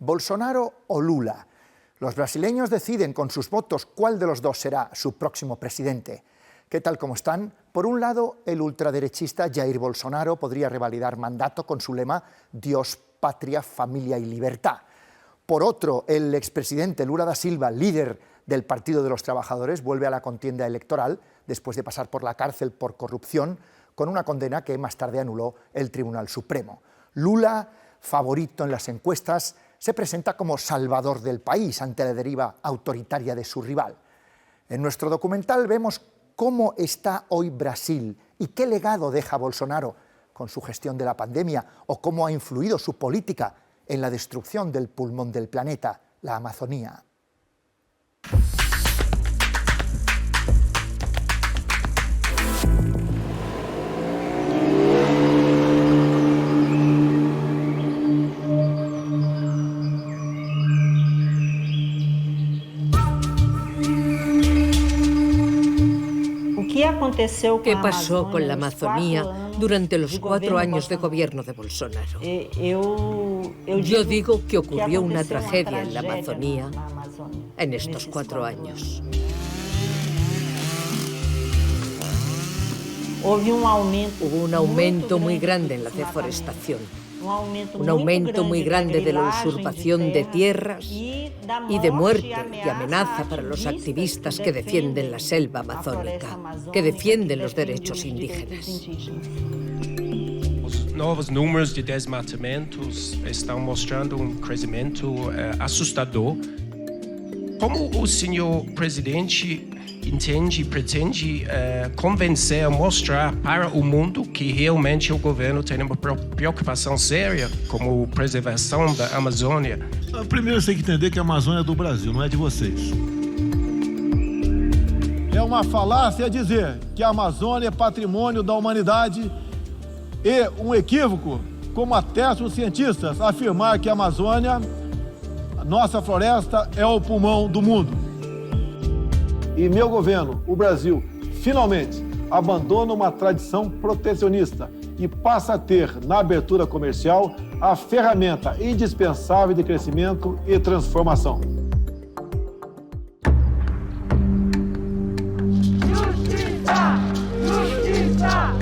¿Bolsonaro o Lula? Los brasileños deciden con sus votos cuál de los dos será su próximo presidente. ¿Qué tal como están? Por un lado, el ultraderechista Jair Bolsonaro podría revalidar mandato con su lema Dios, patria, familia y libertad. Por otro, el expresidente Lula da Silva, líder del Partido de los Trabajadores, vuelve a la contienda electoral después de pasar por la cárcel por corrupción, con una condena que más tarde anuló el Tribunal Supremo. Lula, favorito en las encuestas, se presenta como salvador del país ante la deriva autoritaria de su rival. En nuestro documental vemos cómo está hoy Brasil y qué legado deja Bolsonaro con su gestión de la pandemia o cómo ha influido su política en la destrucción del pulmón del planeta, la Amazonía. ¿Qué pasó con la Amazonía durante los 4 años de gobierno de Bolsonaro? Yo digo que ocurrió una tragedia en la Amazonía en estos 4 años. Hubo un aumento muy grande en la deforestación, un aumento muy grande de la usurpación de tierras y de muerte y amenaza para los activistas que defienden la selva amazónica, que defienden los derechos indígenas. Os novos números de desmatamentos estão mostrando crescimento assustador. Como o senhor presidente entende e pretende convencer, mostrar para o mundo que realmente o governo tem uma preocupação séria com a preservação da Amazônia? Primeiro você tem que entender que a Amazônia é do Brasil, não é de vocês. É uma falácia dizer que a Amazônia é patrimônio da humanidade e um equívoco, como atestam os cientistas, afirmar que a Amazônia, a nossa floresta, é o pulmão do mundo. E meu governo, o Brasil, finalmente abandona uma tradição protecionista e passa a ter, na abertura comercial, a ferramenta indispensável de crescimento e transformação. Justiça! Justiça!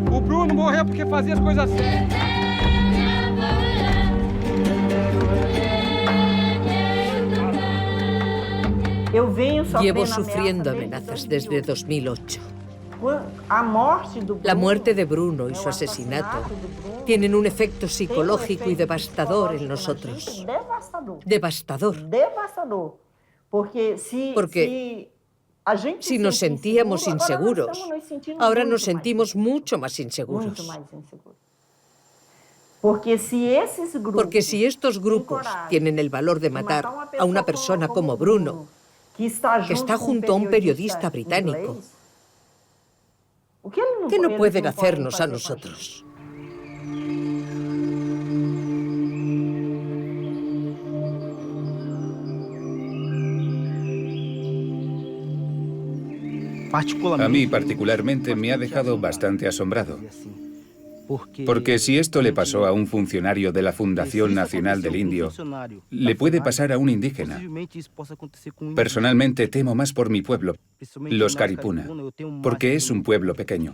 O Bruno morreu porque fazia as coisas assim. Llevo sufriendo amenazas desde 2008. La muerte de Bruno y su asesinato tienen un efecto psicológico y devastador en nosotros. Devastador. Porque si nos sentíamos inseguros, ahora nos sentimos mucho más inseguros. Porque si estos grupos tienen el valor de matar a una persona como Bruno, que está junto a un periodista británico, ¿qué no pueden hacernos a nosotros? A mí particularmente me ha dejado bastante asombrado. Porque si esto le pasó a un funcionario de la Fundación Nacional del Indio, le puede pasar a un indígena. Personalmente temo más por mi pueblo, los Caripuna, porque es un pueblo pequeño.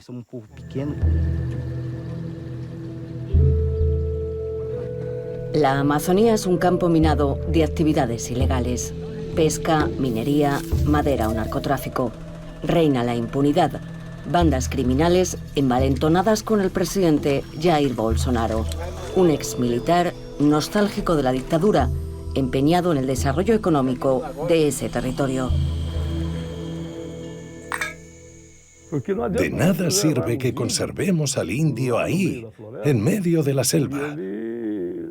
La Amazonía es un campo minado de actividades ilegales. Pesca, minería, madera o narcotráfico. Reina la impunidad. Bandas criminales envalentonadas con el presidente Jair Bolsonaro, un exmilitar nostálgico de la dictadura, empeñado en el desarrollo económico de ese territorio. De nada sirve que conservemos al indio ahí, en medio de la selva,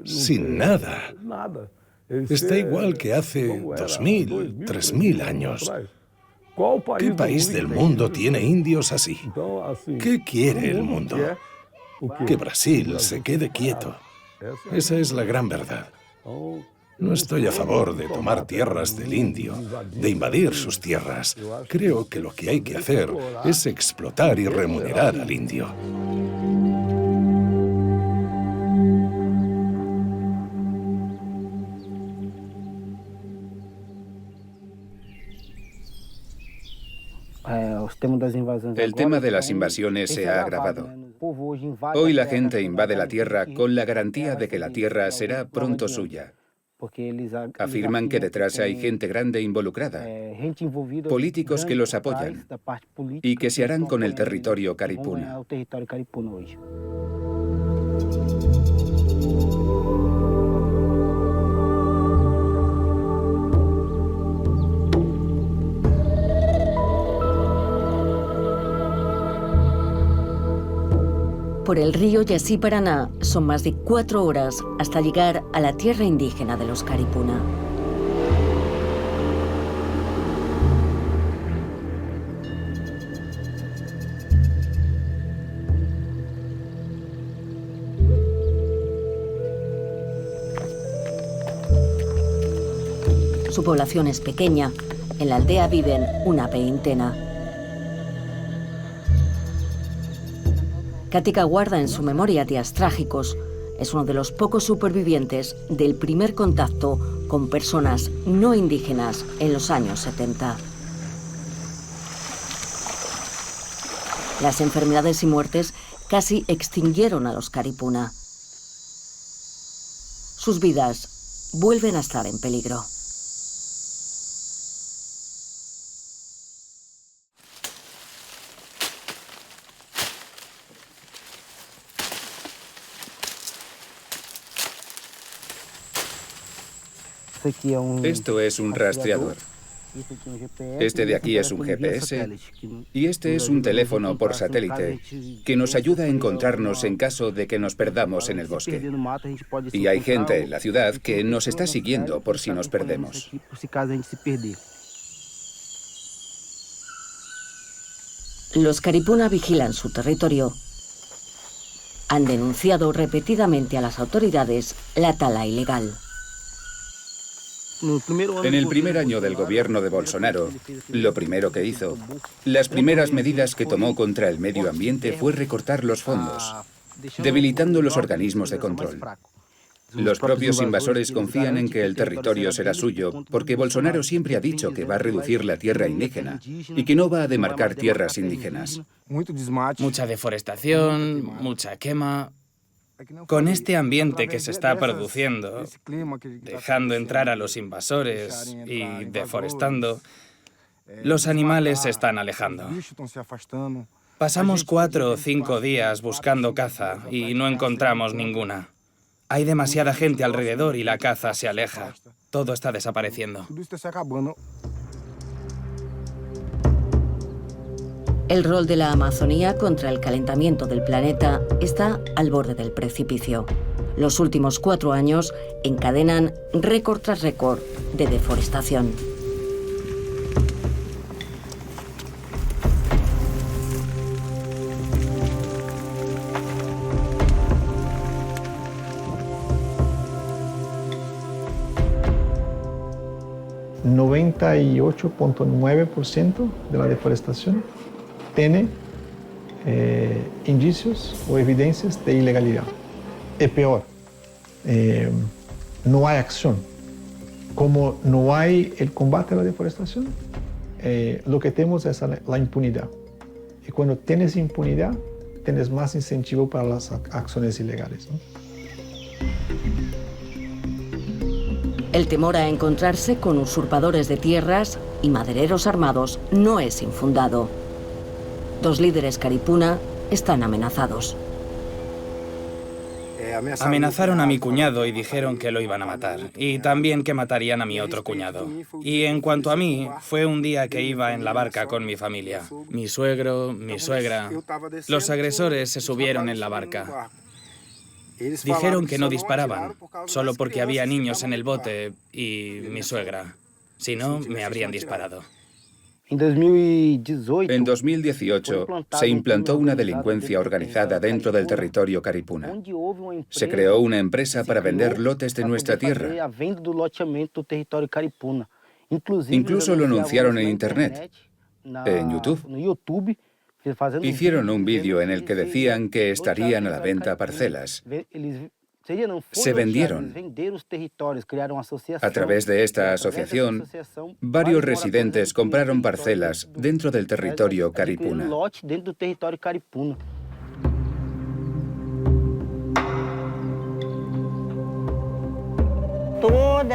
sin nada. Está igual que hace 2000, 3000 años. ¿Qué país del mundo tiene indios así? ¿Qué quiere el mundo? que Brasil se quede quieto. Esa es la gran verdad. No estoy a favor de tomar tierras del indio, de invadir sus tierras. Creo que lo que hay que hacer es explotar y remunerar al indio. El tema de las invasiones se ha agravado. Hoy la gente invade la tierra con la garantía de que la tierra será pronto suya. Afirman que detrás hay gente grande involucrada, políticos que los apoyan y que se harán con el territorio caripuna. Por el río Yací-Paraná son más de 4 horas hasta llegar a la tierra indígena de los caripuna. Su población es pequeña. En la aldea viven una veintena. Katika guarda en su memoria días trágicos. Es uno de los pocos supervivientes del primer contacto con personas no indígenas en los años 70. Las enfermedades y muertes casi extinguieron a los caripuna. Sus vidas vuelven a estar en peligro. Esto es un rastreador. Este de aquí es un GPS y este es un teléfono por satélite que nos ayuda a encontrarnos en caso de que nos perdamos en el bosque. Y hay gente en la ciudad que nos está siguiendo por si nos perdemos. Los caripuna vigilan su territorio. Han denunciado repetidamente a las autoridades la tala ilegal. En el primer año del gobierno de Bolsonaro, lo primero que hizo, las primeras medidas que tomó contra el medio ambiente fue recortar los fondos, debilitando los organismos de control. Los propios invasores confían en que el territorio será suyo, porque Bolsonaro siempre ha dicho que va a reducir la tierra indígena y que no va a demarcar tierras indígenas. Mucha deforestación, mucha quema. Con este ambiente que se está produciendo, dejando entrar a los invasores y deforestando, los animales se están alejando. Pasamos 4 o 5 días buscando caza y no encontramos ninguna. Hay demasiada gente alrededor y la caza se aleja. Todo está desapareciendo. El rol de la Amazonía contra el calentamiento del planeta está al borde del precipicio. Los últimos 4 años encadenan récord tras récord de deforestación. El 98.9% de la deforestación tiene indicios o evidencias de ilegalidad. Es peor, no hay acción. Como no hay el combate a la deforestación, lo que tenemos es la impunidad. Y cuando tienes impunidad, tienes más incentivo para las acciones ilegales, ¿no? El temor a encontrarse con usurpadores de tierras y madereros armados no es infundado. 2 líderes caripuna están amenazados. Amenazaron a mi cuñado y dijeron que lo iban a matar, y también que matarían a mi otro cuñado. Y en cuanto a mí, fue un día que iba en la barca con mi familia. Mi suegro, mi suegra. Los agresores se subieron en la barca. Dijeron que no disparaban, solo porque había niños en el bote y mi suegra. Si no, me habrían disparado. En 2018 se implantó una delincuencia organizada dentro del territorio caripuna. Se creó una empresa para vender lotes de nuestra tierra. Incluso lo anunciaron en Internet, en YouTube. Hicieron un vídeo en el que decían que estarían a la venta parcelas. Se vendieron. A través de esta asociación, varios residentes compraron parcelas dentro del territorio caripuna.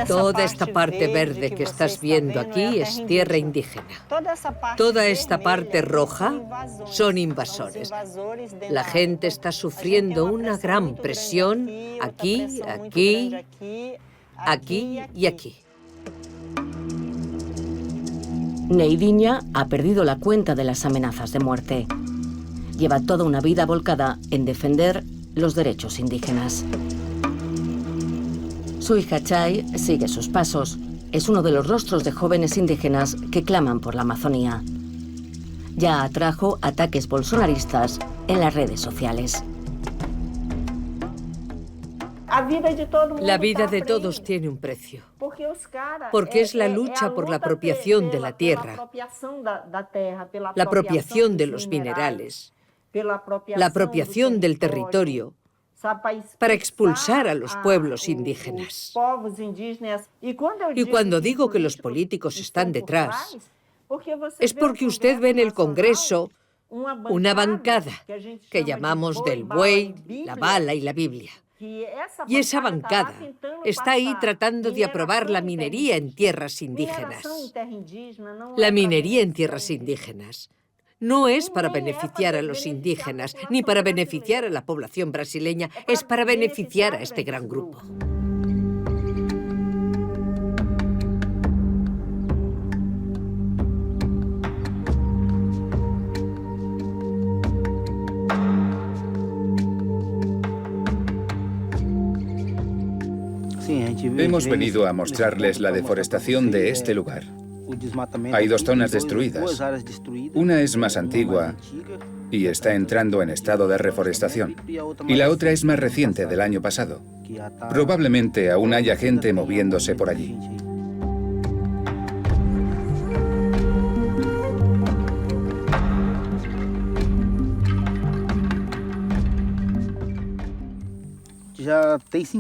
Toda esta parte verde que estás viendo aquí es tierra indígena. Toda esta parte roja son invasores. La gente está sufriendo una gran presión aquí, aquí, aquí y aquí. Neidiña ha perdido la cuenta de las amenazas de muerte. Lleva toda una vida volcada en defender los derechos indígenas. Su hija Chay sigue sus pasos. Es uno de los rostros de jóvenes indígenas que claman por la Amazonía. Ya atrajo ataques bolsonaristas en las redes sociales. La vida de todos tiene un precio, porque es la lucha por la apropiación de la tierra, la apropiación de los minerales, la apropiación del territorio, para expulsar a los pueblos indígenas. Y cuando digo que los políticos están detrás, es porque usted ve en el Congreso una bancada que llamamos del buey, la bala y la Biblia. Y esa bancada está ahí tratando de aprobar la minería en tierras indígenas. La minería en tierras indígenas no es para beneficiar a los indígenas, ni para beneficiar a la población brasileña, es para beneficiar a este gran grupo. Hemos venido a mostrarles la deforestación de este lugar. Hay dos zonas destruidas. Una es más antigua y está entrando en estado de reforestación. Y la otra es más reciente, del año pasado. Probablemente aún haya gente moviéndose por allí.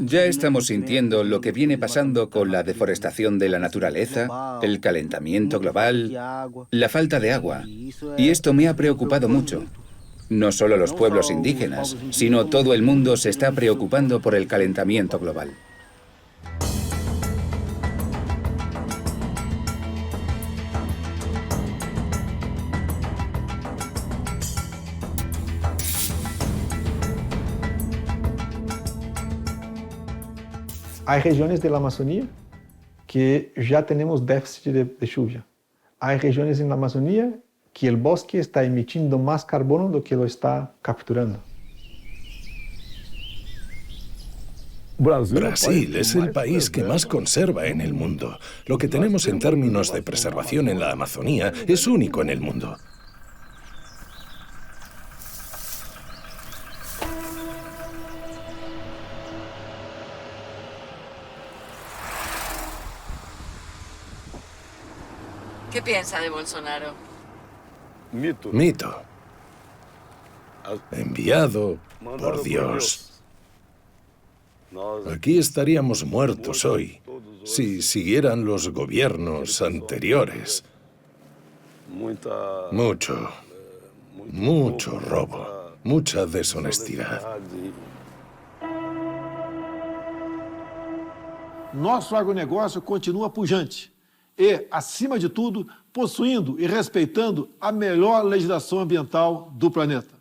Ya estamos sintiendo lo que viene pasando con la deforestación de la naturaleza, el calentamiento global, la falta de agua. Y esto me ha preocupado mucho. No solo los pueblos indígenas, sino todo el mundo se está preocupando por el calentamiento global. Hay regiones de la Amazonía que ya tenemos déficit de lluvia. Hay regiones en la Amazonía que el bosque está emitiendo más carbono do que lo está capturando. Brasil es el país que más conserva en el mundo. Lo que tenemos en términos de preservación en la Amazonía es único en el mundo. ¿Qué piensa de Bolsonaro? Mito. Enviado por Dios. Aquí estaríamos muertos hoy si siguieran los gobiernos anteriores. Mucho robo, mucha deshonestidad. Nosso agronegócio continua pujante e, acima de tudo, possuindo e respeitando a melhor legislação ambiental do planeta.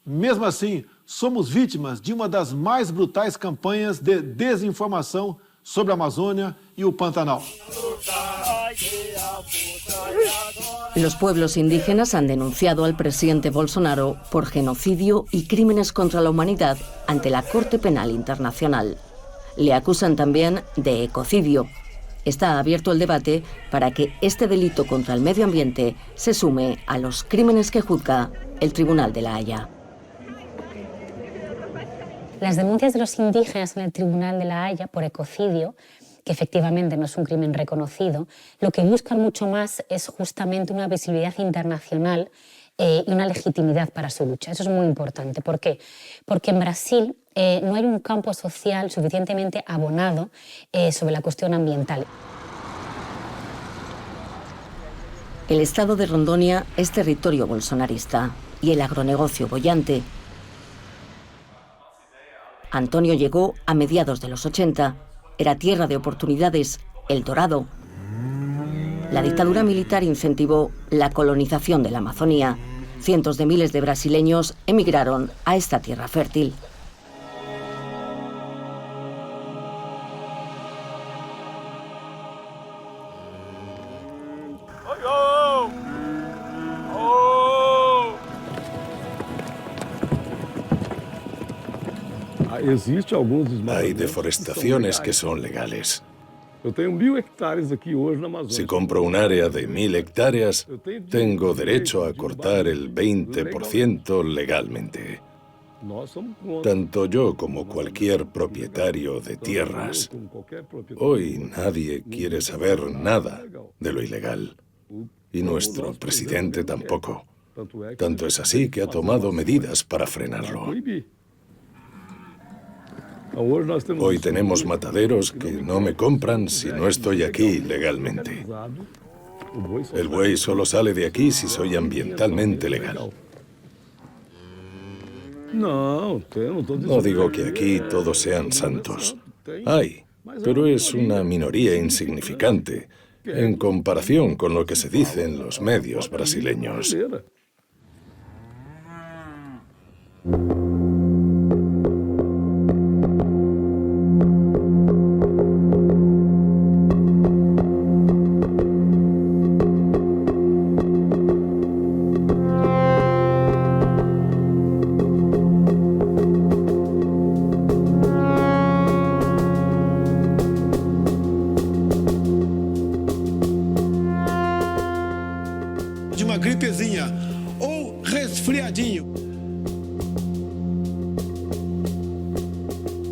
Mesmo assim, somos vítimas de uma das mais brutais campanhas de desinformação sobre a Amazônia e o Pantanal. Los pueblos indígenas han denunciado al presidente Bolsonaro por genocidio y crímenes contra la humanidad ante la Corte Penal Internacional. Le acusan también de ecocidio, Está abierto el debate para que este delito contra el medio ambiente se sume a los crímenes que juzga el Tribunal de La Haya. Las denuncias de los indígenas en el Tribunal de La Haya por ecocidio, que efectivamente no es un crimen reconocido, lo que buscan mucho más es justamente una visibilidad internacional y una legitimidad para su lucha. Eso es muy importante. ¿Por qué? Porque en Brasil no hay un campo social suficientemente abonado sobre la cuestión ambiental. El estado de Rondônia es territorio bolsonarista y el agronegocio boyante. Antonio llegó a mediados de los 80. Era tierra de oportunidades, El Dorado. La dictadura militar incentivó la colonización de la Amazonía. Cientos de miles de brasileños emigraron a esta tierra fértil. Hay deforestaciones que son legales. Si compro un área de 1000 hectáreas, tengo derecho a cortar el 20% legalmente. Tanto yo como cualquier propietario de tierras. Hoy nadie quiere saber nada de lo ilegal. Y nuestro presidente tampoco. Tanto es así que ha tomado medidas para frenarlo. Hoy tenemos mataderos que no me compran si no estoy aquí legalmente. El buey solo sale de aquí si soy ambientalmente legal. No digo que aquí todos sean santos. Hay, pero es una minoría insignificante en comparación con lo que se dice en los medios brasileños. De uma gripezinha ou resfriadinho.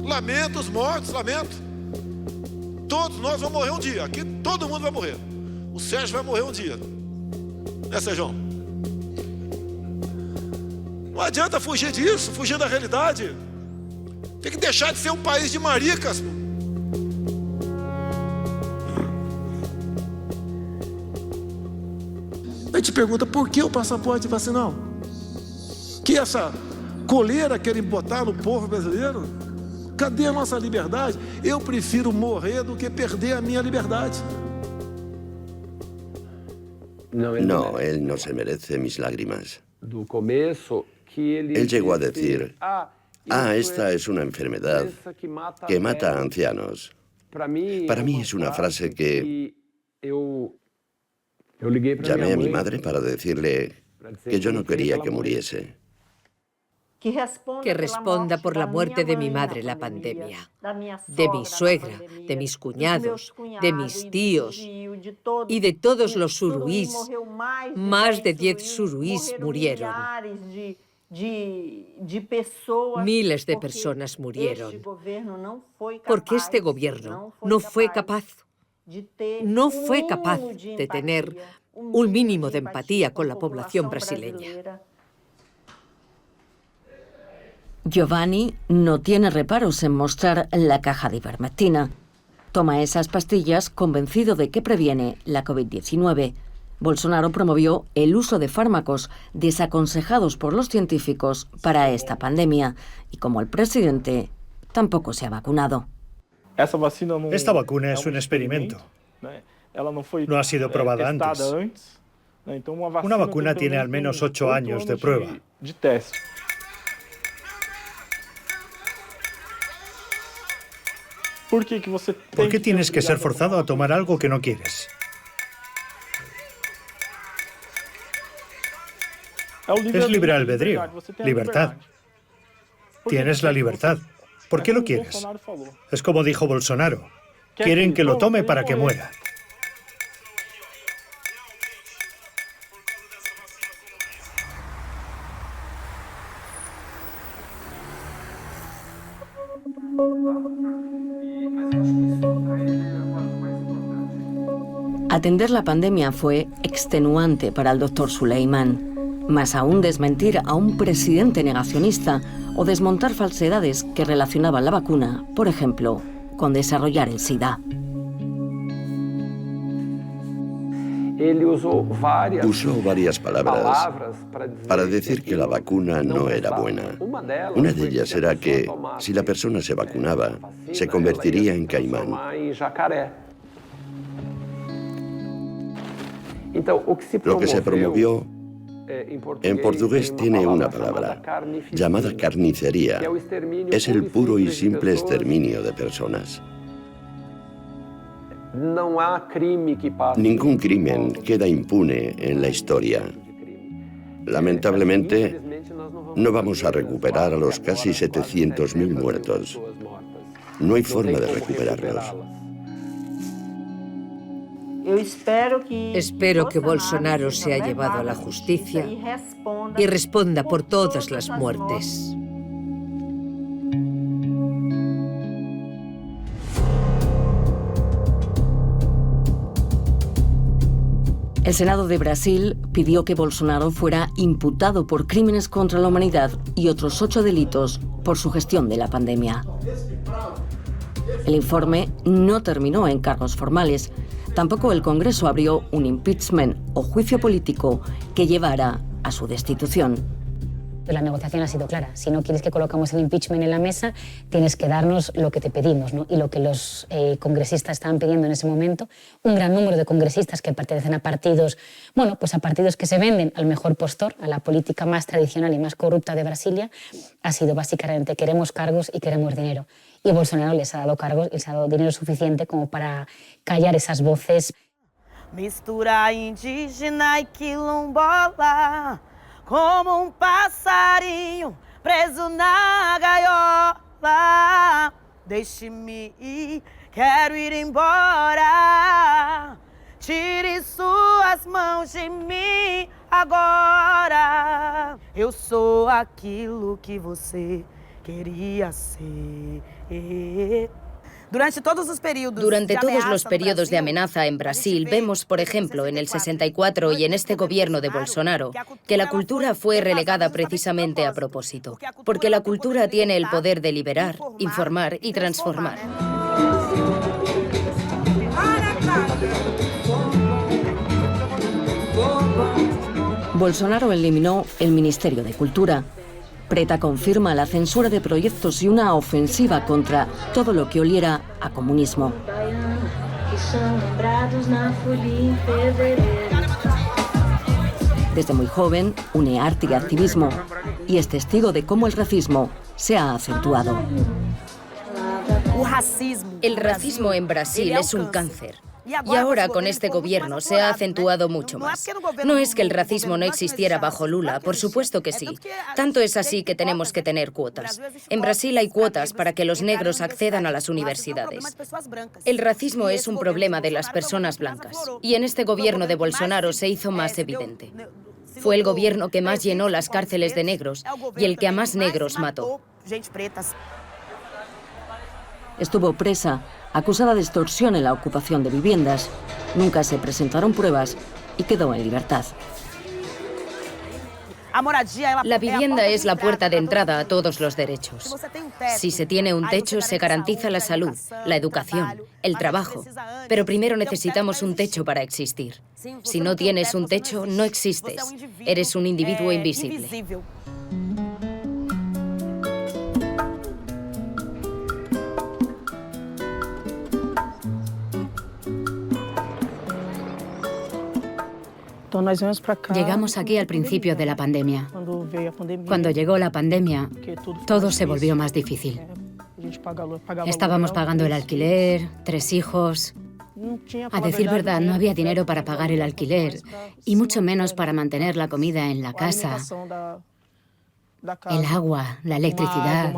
Lamento os mortos, lamento. Todos nós vamos morrer um dia. Aqui todo mundo vai morrer. O Sérgio vai morrer um dia. Né, Sérgio? Não adianta fugir disso, fugir da realidade. Tem que deixar de ser um país de maricas. A gente pergunta por que o passaporte vacinal? Que essa coleira querem botar no povo brasileiro? Cadê a nossa liberdade? Eu prefiro morrer do que perder a minha liberdade. No, él no se merece mis lágrimas. Él llegó a decir, esta es una enfermedad que mata a ancianos. Para mí es una frase que llamé a mi madre para decirle que yo no quería que muriese. Que responda por la muerte de mi madre la pandemia, de mi suegra, de mis cuñados, de mis tíos y de todos los suruís. Más de 10 suruís murieron. Miles de personas murieron porque este gobierno no fue capaz de tener un mínimo de empatía con la población brasileña. Giovanni no tiene reparos en mostrar la caja de ivermectina. Toma esas pastillas convencido de que previene la COVID-19. Bolsonaro promovió el uso de fármacos desaconsejados por los científicos para esta pandemia y como el presidente tampoco se ha vacunado. Esta vacuna es un experimento. No ha sido probada antes. Una vacuna tiene al menos 8 años de prueba. ¿Por qué tienes que ser forzado a tomar algo que no quieres? Es libre albedrío, libertad. Tienes la libertad. ¿Por qué lo quieres? Es como dijo Bolsonaro. Quieren que lo tome para que muera. Atender la pandemia fue extenuante para el doctor Suleiman, más aún desmentir a un presidente negacionista o desmontar falsedades que relacionaban la vacuna, por ejemplo, con desarrollar el SIDA. Usó varias palabras para decir que la vacuna no era buena. Una de ellas era que si la persona se vacunaba, se convertiría en caimán. Lo que se promovió en portugués tiene una palabra llamada carnicería. Es el puro y simple exterminio de personas. Ningún crimen queda impune en la historia. Lamentablemente, no vamos a recuperar a los casi 700.000 muertos. No hay forma de recuperarlos. Espero que Bolsonaro sea llevado a la justicia y responda por todas las muertes. El Senado de Brasil pidió que Bolsonaro fuera imputado por crímenes contra la humanidad y otros 8 delitos por su gestión de la pandemia. El informe no terminó en cargos formales. Tampoco el Congreso abrió un impeachment o juicio político que llevara a su destitución. La negociación ha sido clara. Si no quieres que colocamos el impeachment en la mesa, tienes que darnos lo que te pedimos, ¿no? Y lo que los congresistas estaban pidiendo en ese momento, un gran número de congresistas que pertenecen a partidos, bueno, pues a partidos que se venden al mejor postor, a la política más tradicional y más corrupta de Brasilia, ha sido básicamente queremos cargos y queremos dinero. Y Bolsonaro les ha dado cargos y les ha dado dinero suficiente como para callar esas voces. Mistura indígena y quilombola, como passarinho preso na gaiola. Deixe-me ir, quero ir embora. Tire suas mãos de mim agora. Eu sou aquilo que você quería ser. Durante todos los periodos de amenaza en Brasil, vemos, por ejemplo, en el 64 y en este gobierno de Bolsonaro, que la cultura fue relegada precisamente a propósito, porque la cultura tiene el poder de liberar, informar y transformar. Bolsonaro eliminó el Ministerio de Cultura. Preta confirma la censura de proyectos y una ofensiva contra todo lo que oliera a comunismo. Desde muy joven, une arte y activismo y es testigo de cómo el racismo se ha acentuado. El racismo en Brasil es un cáncer. Y ahora con este gobierno se ha acentuado mucho más. No es que el racismo no existiera bajo Lula, por supuesto que sí. Tanto es así que tenemos que tener cuotas. En Brasil hay cuotas para que los negros accedan a las universidades. El racismo es un problema de las personas blancas. Y en este gobierno de Bolsonaro se hizo más evidente. Fue el gobierno que más llenó las cárceles de negros y el que a más negros mató. Estuvo presa, acusada de extorsión en la ocupación de viviendas. Nunca se presentaron pruebas y quedó en libertad. La vivienda es la puerta de entrada a todos los derechos. Si se tiene un techo, se garantiza la salud, la educación, el trabajo. Pero primero necesitamos un techo para existir. Si no tienes un techo, no existes. Eres un individuo invisible. Llegamos aquí al principio de la pandemia. Cuando llegó la pandemia, todo se volvió más difícil. Estábamos pagando el alquiler, 3 hijos. A decir verdad, no había dinero para pagar el alquiler y mucho menos para mantener la comida en la casa, el agua, la electricidad.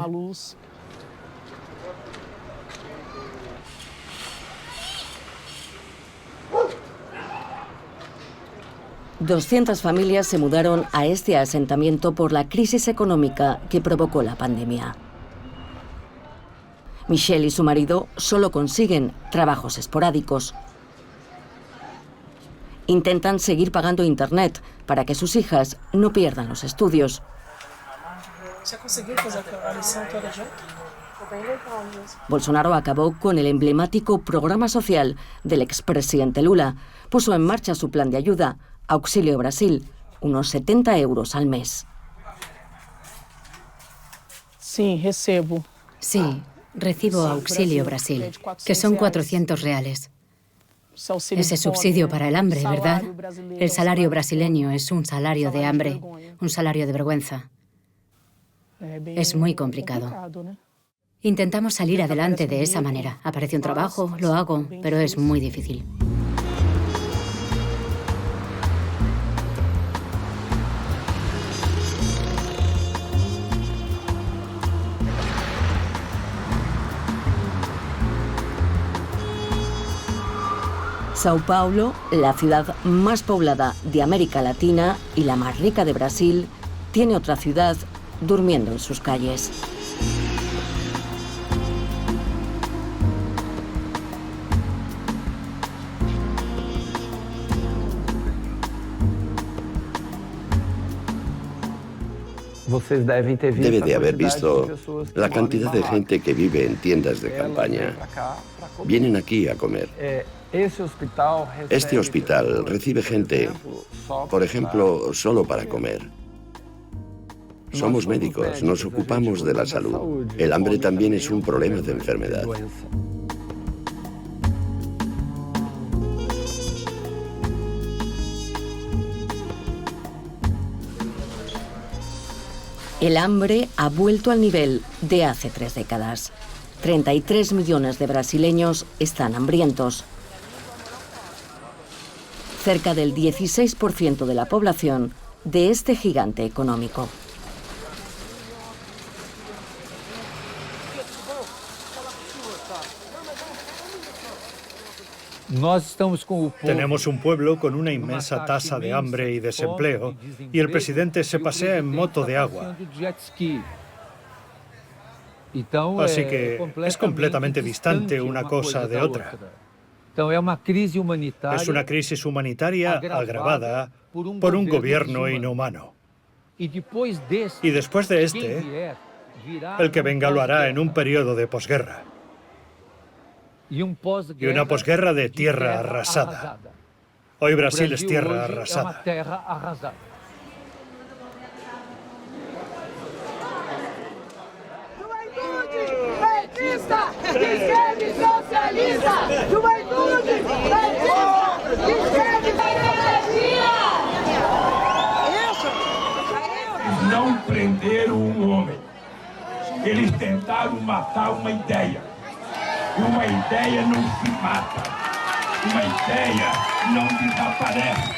200 familias se mudaron a este asentamiento por la crisis económica que provocó la pandemia. Michelle y su marido solo consiguen trabajos esporádicos. Intentan seguir pagando internet para que sus hijas no pierdan los estudios. Bolsonaro acabó con el emblemático programa social del expresidente Lula. Puso en marcha su plan de ayuda, Auxílio Brasil, unos 70 euros al mes. Sí, recibo Auxílio Brasil, que son 400 reales. Ese subsidio para el hambre, ¿verdad? El salario brasileño es un salario de hambre, un salario de vergüenza. Es muy complicado. Intentamos salir adelante de esa manera. Aparece un trabajo, lo hago, pero es muy difícil. Sao Paulo, la ciudad más poblada de América Latina y la más rica de Brasil, tiene otra ciudad durmiendo en sus calles. Debe de haber visto la cantidad de gente que vive en tiendas de campaña. Vienen aquí a comer. Este hospital recibe gente, por ejemplo, solo para comer. Somos médicos, nos ocupamos de la salud. El hambre también es un problema de enfermedad. El hambre ha vuelto al nivel de hace 3 décadas. 33 millones de brasileños están hambrientos. Cerca del 16% de la población de este gigante económico. Tenemos un pueblo con una inmensa tasa de hambre y desempleo, y el presidente se pasea en moto de agua. Así que es completamente distante una cosa de otra. Es una crisis humanitaria agravada por un gobierno inhumano. Y después de este, el que venga lo hará en un periodo de posguerra. Y una posguerra de tierra arrasada. Hoy Brasil es tierra arrasada. Não prenderam um homem. Eles tentaram matar uma ideia. E uma ideia não se mata. Uma ideia não desaparece.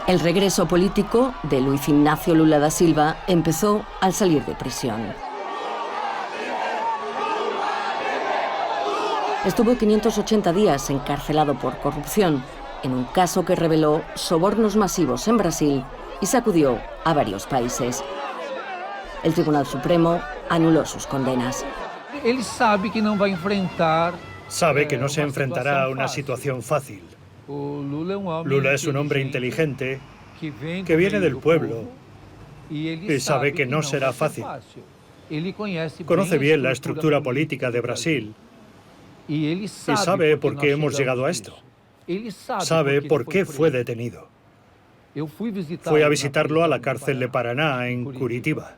El regreso político de Luiz Inácio Lula da Silva empezó al salir de prisión. Estuvo 580 días encarcelado por corrupción, en un caso que reveló sobornos masivos en Brasil y sacudió a varios países. El Tribunal Supremo anuló sus condenas. Él sabe que no va a enfrentar. Sabe que no se enfrentará a una situación fácil. Lula es un hombre inteligente que viene del pueblo y sabe que no será fácil. Conoce bien la estructura política de Brasil y sabe por qué hemos llegado a esto. Sabe por qué fue detenido. Fui a visitarlo a la cárcel de Paraná, en Curitiba.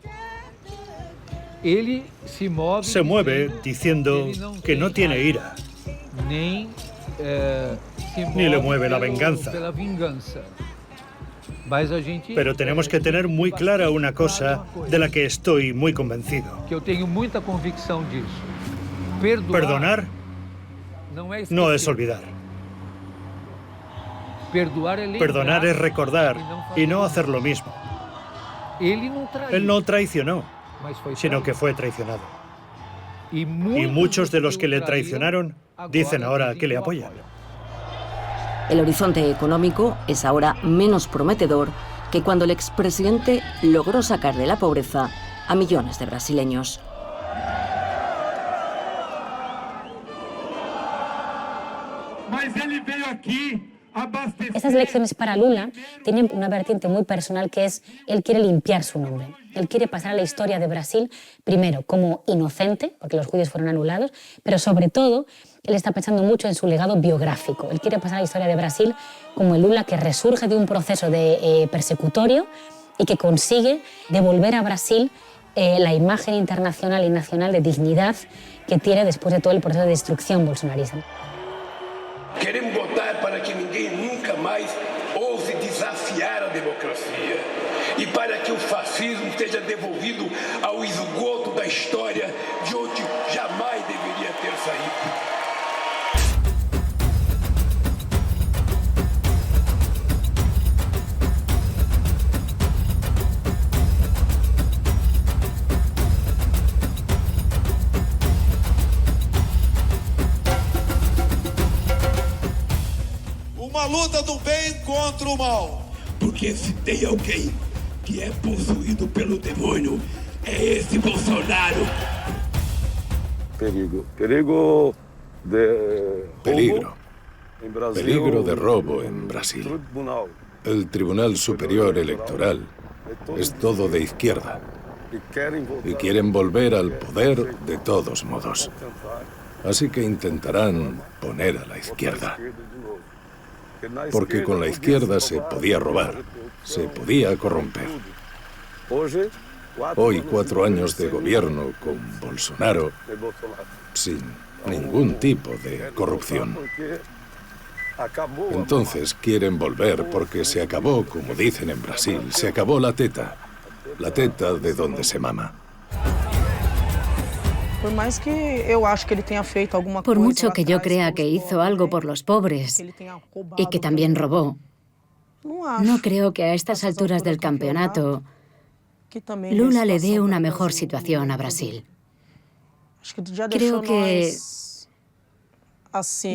Se mueve diciendo que no tiene ira, ni le mueve la venganza. Pero tenemos que tener muy clara una cosa de la que estoy muy convencido. Perdonar no es olvidar. Perdonar es recordar y no hacer lo mismo. Él no traicionó, sino que fue traicionado. Y muchos de los que le traicionaron dicen ahora que le apoyan. El horizonte económico es ahora menos prometedor que cuando el expresidente logró sacar de la pobreza a millones de brasileños. Estas elecciones para Lula tienen una vertiente muy personal, que es él quiere limpiar su nombre. Él quiere pasar a la historia de Brasil, primero como inocente, porque los juicios fueron anulados, pero sobre todo él está pensando mucho en su legado biográfico. Él quiere pasar a la historia de Brasil como el Lula que resurge de un proceso persecutorio y que consigue devolver a Brasil la imagen internacional y nacional de dignidad que tiene después de todo el proceso de destrucción bolsonarista. Queremos votar para que ninguém nunca mais ouse desafiar a democracia e para que o fascismo seja devolvido ao esgoto da história de onde jamais deveria ter saído. Uma luta do bem contra o mal. Porque se tem alguém que é possuído pelo demônio, é esse Bolsonaro. Peligro. Peligro de robo en Brasil. El Tribunal Superior Electoral es todo de izquierda y quieren volver al poder de todos modos. Así que intentarán poner a la izquierda. Porque con la izquierda se podía robar, se podía corromper. Hoy, 4 años de gobierno con Bolsonaro, sin ningún tipo de corrupción. Entonces quieren volver porque se acabó, como dicen en Brasil, se acabó la teta de donde se mama. Por mucho que yo crea que hizo algo por los pobres y que también robó, no creo que a estas alturas del campeonato Lula le dé una mejor situación a Brasil. Creo que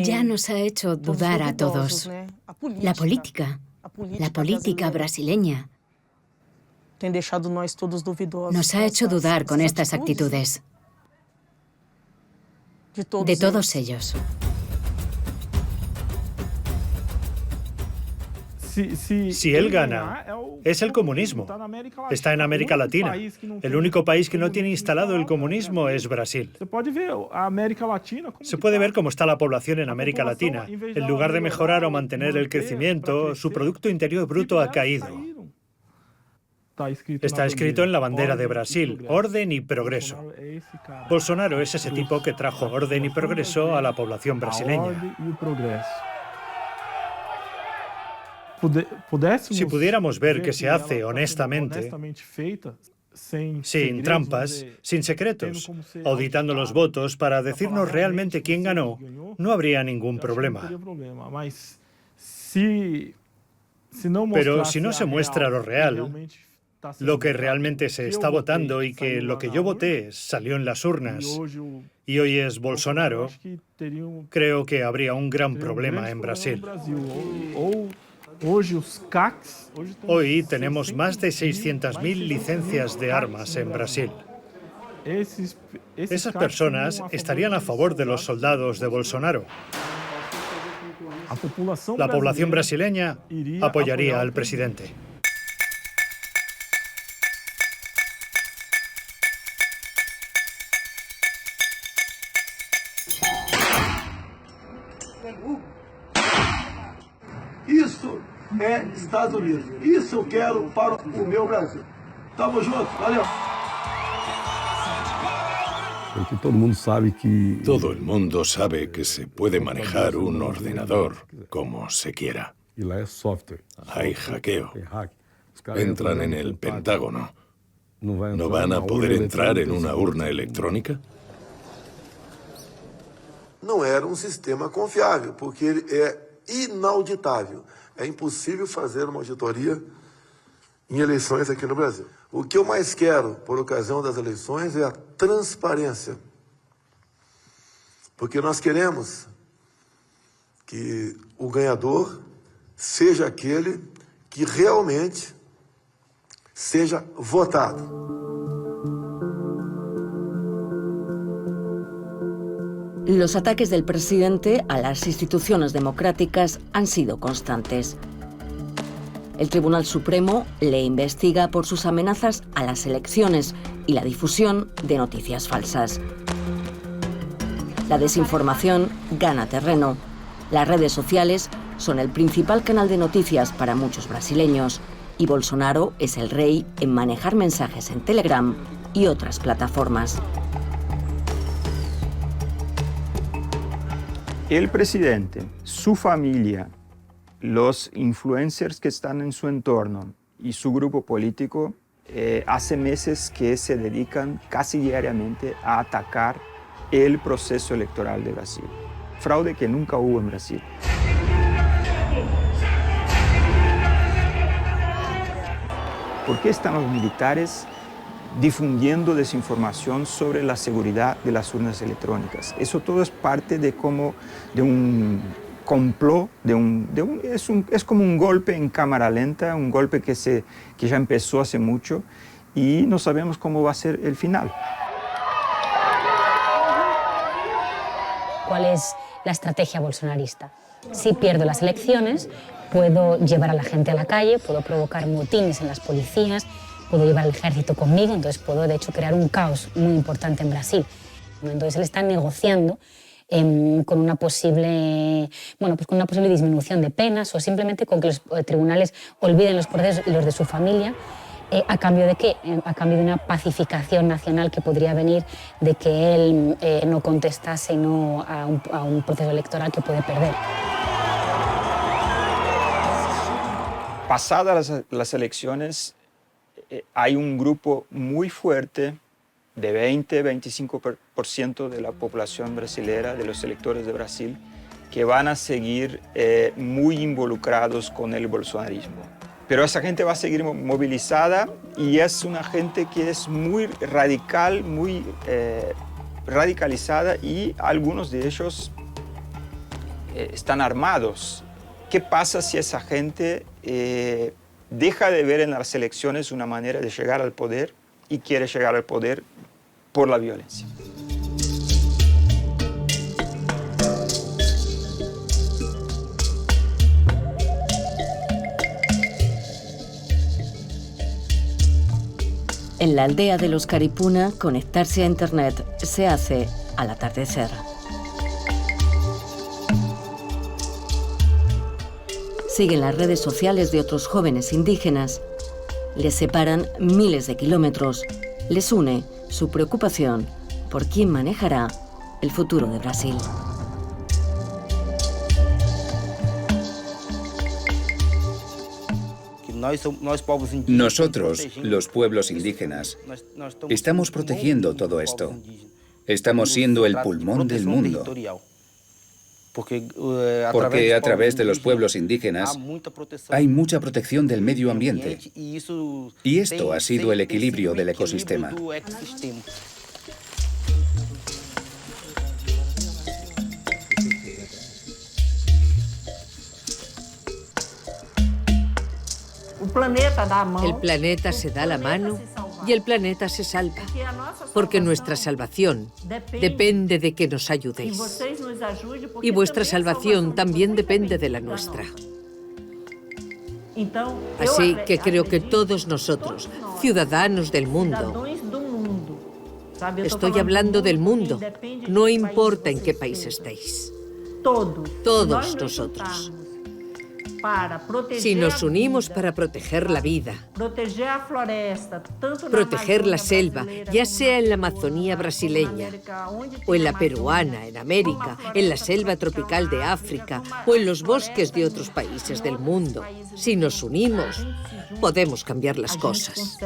ya nos ha hecho dudar a todos. La política brasileña nos ha hecho dudar con estas actitudes. De todos ellos. Si él gana, es el comunismo. Está en América Latina. El único país que no tiene instalado el comunismo es Brasil. Se puede ver cómo está la población en América Latina. En lugar de mejorar o mantener el crecimiento, su Producto Interior Bruto ha caído. Está escrito en la bandera de Brasil, orden y progreso. Bolsonaro es ese tipo que trajo orden y progreso a la población brasileña. Si pudiéramos ver que se hace honestamente, sin trampas, sin secretos, auditando los votos para decirnos realmente quién ganó, no habría ningún problema. Pero si no se muestra lo real, lo que realmente se está votando y que lo que yo voté salió en las urnas y hoy es Bolsonaro, creo que habría un gran problema en Brasil. Hoy tenemos más de 600.000 licencias de armas en Brasil. Esas personas estarían a favor de los soldados de Bolsonaro. La población brasileña apoyaría al presidente. Isso é Estados Unidos. Isso eu quero para o meu Brasil. Tamo junto, valeu. Porque todo el mundo sabe que se puede manejar un ordenador como se quiera. Hay hackeo. Entran en el Pentágono. ¿No van a poder entrar en una urna electrónica? Não era sistema confiável, porque ele é inauditável. É impossível fazer uma auditoria em eleições aqui no Brasil. O que eu mais quero, por ocasião das eleições, é a transparência. Porque nós queremos que o ganhador seja aquele que realmente seja votado. Los ataques del presidente a las instituciones democráticas han sido constantes. El Tribunal Supremo le investiga por sus amenazas a las elecciones y la difusión de noticias falsas. La desinformación gana terreno. Las redes sociales son el principal canal de noticias para muchos brasileños y Bolsonaro es el rey en manejar mensajes en Telegram y otras plataformas. El presidente, su familia, los influencers que están en su entorno y su grupo político hace meses que se dedican casi diariamente a atacar el proceso electoral de Brasil. Fraude que nunca hubo en Brasil. ¿Por qué están los militares difundiendo desinformación sobre la seguridad de las urnas electrónicas? Eso todo es parte de un complot, es como un golpe en cámara lenta, un golpe que ya empezó hace mucho y no sabemos cómo va a ser el final. ¿Cuál es la estrategia bolsonarista? Si pierdo las elecciones, puedo llevar a la gente a la calle, puedo provocar motines en las policías, puedo llevar al ejército conmigo, entonces puedo de hecho crear un caos muy importante en Brasil. Entonces él está negociando con una posible disminución de penas o simplemente con que los tribunales olviden los procesos y los de su familia. ¿A cambio de qué? A cambio de una pacificación nacional que podría venir de que él no contestase no a un proceso electoral que puede perder. Pasadas las elecciones, hay un grupo muy fuerte de 20-25% de la población brasilera, de los electores de Brasil, que van a seguir muy involucrados con el bolsonarismo. Pero esa gente va a seguir movilizada y es una gente que es muy radical, muy radicalizada y algunos de ellos están armados. ¿Qué pasa si esa gente deja de ver en las elecciones una manera de llegar al poder y quiere llegar al poder por la violencia? En la aldea de los Caripuna, conectarse a Internet se hace al atardecer. Siguen las redes sociales de otros jóvenes indígenas. Les separan miles de kilómetros. Les une su preocupación por quién manejará el futuro de Brasil. Nosotros, los pueblos indígenas, estamos protegiendo todo esto. Estamos siendo el pulmón del mundo. Porque a través de los pueblos indígenas hay mucha protección del medio ambiente. Y esto ha sido el equilibrio del ecosistema. El planeta se da la mano y el planeta se salva, porque nuestra salvación depende de que nos ayudéis. Y vuestra salvación también depende de la nuestra. Así que creo que todos nosotros, ciudadanos del mundo, estoy hablando del mundo, no importa en qué país estéis, todos nosotros, si nos unimos para proteger la vida, proteger la selva, ya sea en la Amazonía brasileña, o en la peruana, en América, en la selva tropical de África, o en los bosques de otros países del mundo, si nos unimos, podemos cambiar las cosas.